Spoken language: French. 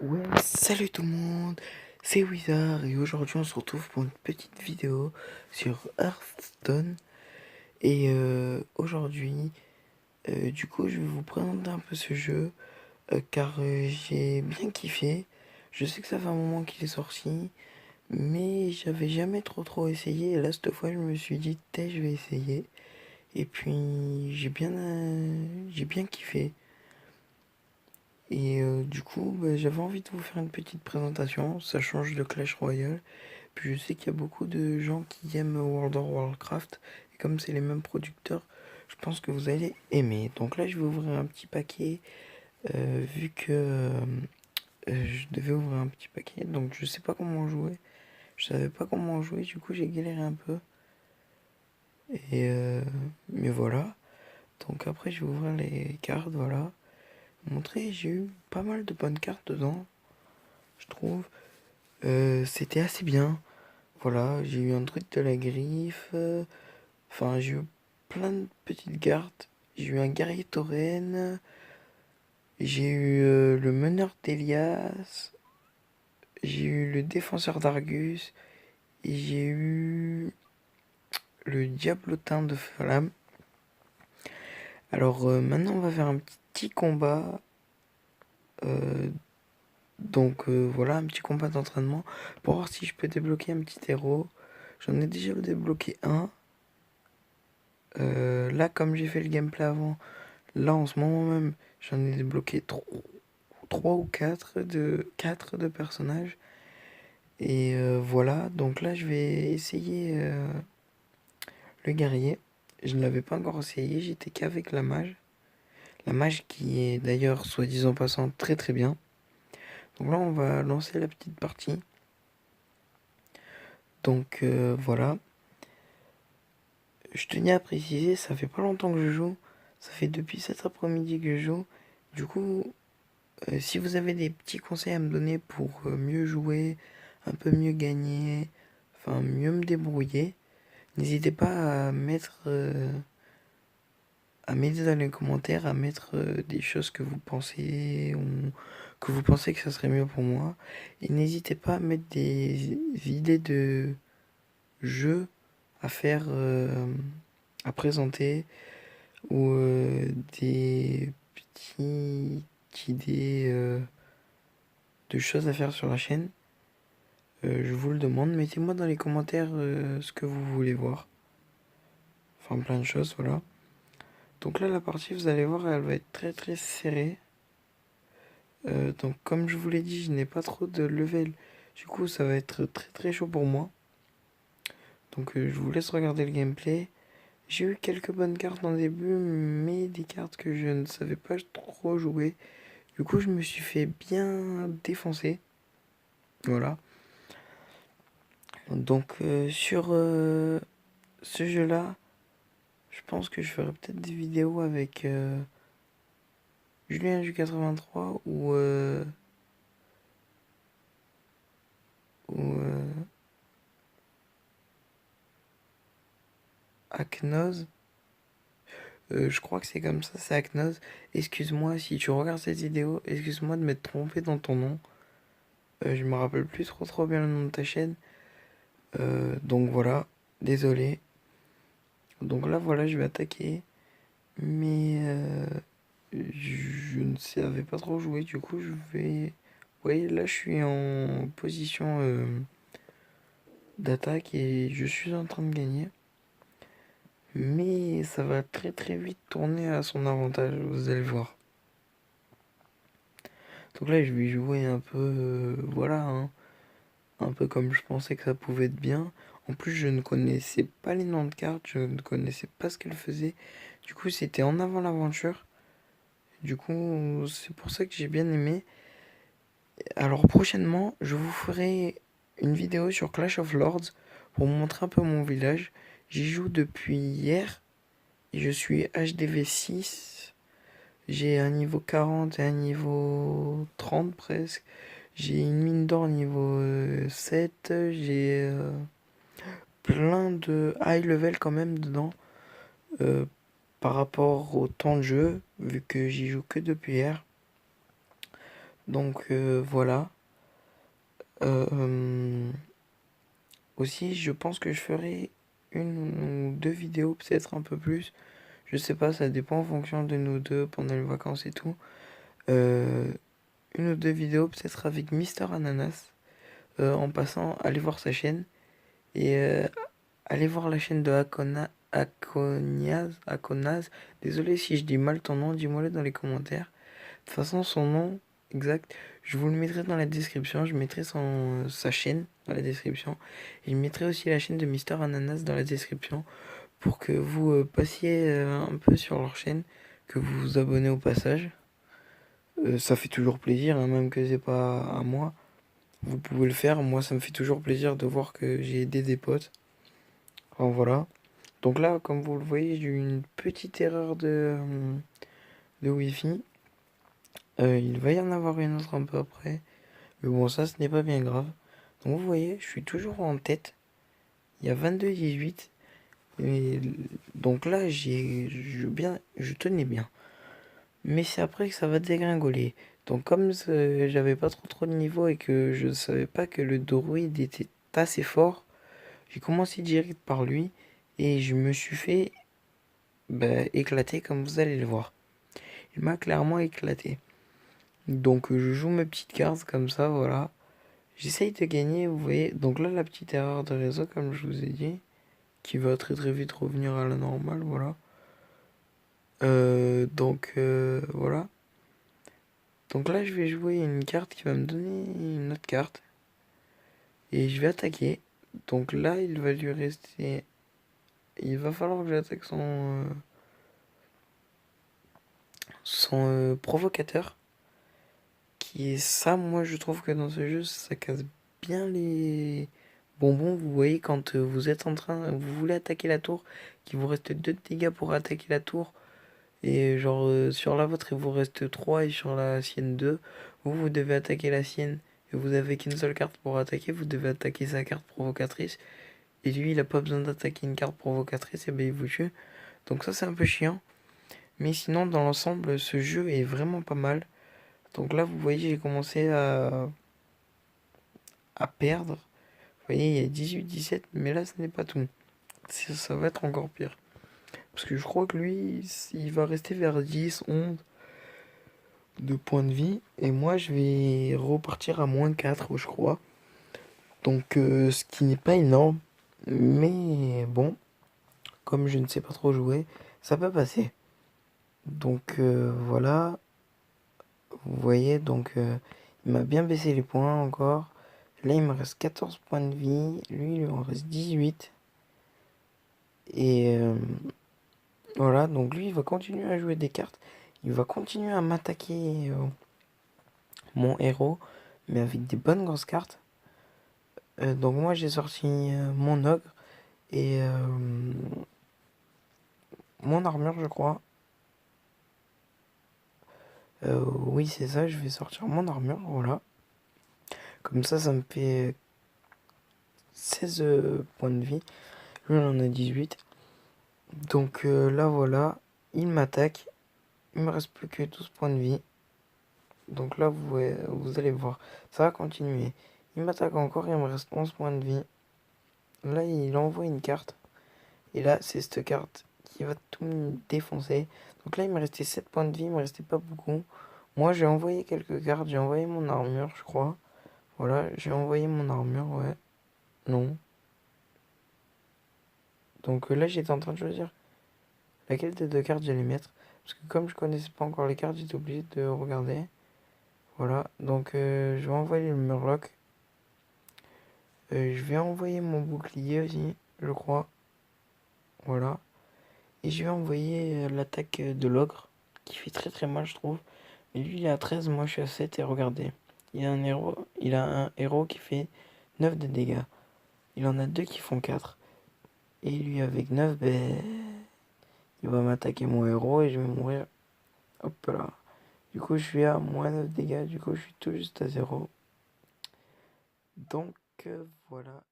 Ouais, salut tout le monde, c'est Wizard et aujourd'hui on se retrouve pour une petite vidéo sur Hearthstone et aujourd'hui du coup je vais vous présenter un peu ce jeu car j'ai bien kiffé. Je sais que ça fait un moment qu'il est sorti mais j'avais jamais trop essayé et là cette fois je me suis dit je vais essayer et puis j'ai bien kiffé. Et du coup, j'avais envie de vous faire une petite présentation. Ça change de Clash Royale. Puis je sais qu'il y a beaucoup de gens qui aiment World of Warcraft. Et comme c'est les mêmes producteurs, je pense que vous allez aimer. Donc là, je vais ouvrir un petit paquet. Vu que je devais ouvrir un petit paquet. Donc je sais pas comment jouer. Je savais pas comment jouer. Du coup, j'ai galéré un peu. Et mais voilà. Donc après, je vais ouvrir les cartes. Voilà. Montrer, j'ai eu pas mal de bonnes cartes dedans, je trouve. C'était assez bien. Voilà, j'ai eu un truc de la griffe. Enfin, j'ai eu plein de petites cartes. J'ai eu un guerrier tauren. J'ai eu le meneur d'Elias. J'ai eu le défenseur d'Argus. Et j'ai eu le diablotin de flamme. Alors maintenant, on va faire un petit combat. Euh, voilà, un petit combat d'entraînement pour voir si je peux débloquer un petit héros. J'en ai déjà débloqué un. Là, comme j'ai fait le gameplay avant, là en ce moment même, j'en ai débloqué 3 ou 4 de personnages. Et voilà, donc là je vais essayer le guerrier. Je ne l'avais pas encore essayé, j'étais qu'avec la mage. La mage qui est d'ailleurs, soi-disant passant, très bien. Donc là on va lancer la petite partie. Donc voilà. Je tenais à préciser, ça fait pas longtemps que je joue. Ça fait depuis cet après-midi que je joue. Du coup, si vous avez des petits conseils à me donner pour mieux jouer, un peu mieux gagner, enfin mieux me débrouiller, n'hésitez pas à m'aider dans les commentaires, à mettre des choses que vous pensez ou que vous pensez que ça serait mieux pour moi. Et n'hésitez pas à mettre des idées de jeux à faire, à présenter ou des petites idées de choses à faire sur la chaîne. Je vous le demande, mettez-moi dans les commentaires ce que vous voulez voir. Enfin, plein de choses, voilà. Donc là, la partie, vous allez voir, elle va être très serrée. Donc comme je vous l'ai dit, je n'ai pas trop de level. Du coup, ça va être très chaud pour moi. Donc je vous laisse regarder le gameplay. J'ai eu quelques bonnes cartes en début, mais des cartes que je ne savais pas trop jouer. Du coup, je me suis fait bien défoncer. Voilà. Donc sur ce jeu-là, je pense que je ferai peut-être des vidéos avec Julien du 83 ou Aknoz. Je crois que c'est comme ça, c'est Aknoz. Excuse-moi si tu regardes cette vidéo, excuse-moi de m'être trompé dans ton nom. Je me rappelle plus trop bien le nom de ta chaîne. Donc voilà, désolé. Donc là voilà, je vais attaquer. Mais je ne savais pas trop jouer, du coup je vais... Vous voyez, là je suis en position d'attaque et je suis en train de gagner. Mais ça va très vite tourner à son avantage, vous allez voir. Donc là je vais jouer un peu, voilà, hein, un peu comme je pensais que ça pouvait être bien. En plus je ne connaissais pas les noms de cartes, je ne connaissais pas ce qu'elles faisaient. Du coup c'était en avant l'aventure. Du coup c'est pour ça que j'ai bien aimé. Alors prochainement je vous ferai une vidéo sur Clash of Lords pour vous montrer un peu mon village. J'y joue depuis hier et je suis HDV 6. J'ai un niveau 40 et un niveau 30 presque. J'ai une mine d'or niveau 7. J'ai plein de high level quand même dedans. euh, Par rapport au temps de jeu, vu que j'y joue que depuis hier. Donc voilà. Euh, Aussi, je pense que je ferai une ou deux vidéos, peut-être un peu plus. Je sais pas, ça dépend en fonction de nous deux pendant les vacances et tout. Euh, une ou deux vidéos, peut-être avec Mister Ananas. En passant, allez voir sa chaîne. Et allez voir la chaîne de Akonaz. Désolé si je dis mal ton nom, dis-moi-le dans les commentaires. De toute façon, son nom exact, je vous le mettrai dans la description. Je mettrai sa chaîne dans la description. Et je mettrai aussi la chaîne de Mister Ananas dans la description pour que vous passiez un peu sur leur chaîne, que vous vous abonnez au passage. Ça fait toujours plaisir, hein, même que c'est pas à moi. Vous pouvez le faire. Moi, ça me fait toujours plaisir de voir que j'ai aidé des potes. Enfin, voilà. Donc là, comme vous le voyez, j'ai eu une petite erreur de Wi-Fi. Il va y en avoir une autre un peu après. Mais bon, ça, ce n'est pas bien grave. Donc vous voyez, je suis toujours en tête. Il y a 22-18. Et donc là, je tenais bien. Mais c'est après que ça va dégringoler. Donc comme j'avais pas trop de niveau et que je savais pas que le druide était assez fort, j'ai commencé direct par lui. Et je me suis fait éclater comme vous allez le voir. Il m'a clairement éclaté. Donc je joue mes petites cartes comme ça, voilà. J'essaye de gagner, vous voyez. Donc là, la petite erreur de réseau, comme je vous ai dit, qui va très vite revenir à la normale, voilà. Voilà. Donc là, je vais jouer une carte qui va me donner une autre carte. Et je vais attaquer. Donc là, il va lui rester... Il va falloir que j'attaque son provocateur. Qui est ça, moi je trouve que dans ce jeu, ça casse bien les bonbons. Vous voyez, quand vous êtes en train, vous voulez attaquer la tour, qu'il vous reste 2 de dégâts pour attaquer la tour, et genre sur la vôtre il vous reste 3 et sur la sienne 2, vous devez attaquer la sienne, et vous avez qu'une seule carte pour attaquer, vous devez attaquer sa carte provocatrice, et lui il a pas besoin d'attaquer une carte provocatrice, et ben il vous tue. Donc ça c'est un peu chiant, mais sinon dans l'ensemble ce jeu est vraiment pas mal. Donc là vous voyez j'ai commencé à perdre. Vous voyez, il y a 18-17, mais là, ce n'est pas tout. Ça va être encore pire. Parce que je crois que lui, il va rester vers 10, 11 de points de vie. Et moi, je vais repartir à moins 4, je crois. Donc, ce qui n'est pas énorme. Mais bon, comme je ne sais pas trop jouer, ça peut passer. Donc, voilà. Vous voyez, donc, il m'a bien baissé les points encore. Là, il me reste 14 points de vie. Lui, il en reste 18. Et voilà, donc lui, il va continuer à jouer des cartes. Il va continuer à m'attaquer mon héros, mais avec des bonnes grosses cartes. Donc moi, j'ai sorti mon ogre et mon armure, je crois. Oui, c'est ça, je vais sortir mon armure, voilà. Comme ça me fait 16 points de vie. Lui, il en a 18. Donc là, voilà, il m'attaque. Il me reste plus que 12 points de vie. Donc là, vous allez voir, ça va continuer. Il m'attaque encore, il me reste 11 points de vie. Là, il envoie une carte. Et là, c'est cette carte qui va tout me défoncer. Donc là, il me restait 7 points de vie, il me restait pas beaucoup. Moi, j'ai envoyé quelques cartes, j'ai envoyé mon armure, je crois. Voilà, j'ai envoyé mon armure, ouais. Non. Donc là, j'étais en train de choisir laquelle des deux cartes j'allais mettre. Parce que comme je connaissais pas encore les cartes, j'étais obligé de regarder. Voilà, donc je vais envoyer le Murloc. Je vais envoyer mon bouclier aussi, je crois. Voilà. Et je vais envoyer l'attaque de l'ogre, qui fait très mal, je trouve. Mais lui, il est à 13, moi je suis à 7, et regardez. Il a un héros qui fait 9 de dégâts. Il en a deux qui font 4. Et lui, avec 9, il va m'attaquer mon héros et je vais mourir. Hop là. Du coup, je suis à moins 9 dégâts. Du coup, je suis tout juste à 0. Donc, voilà.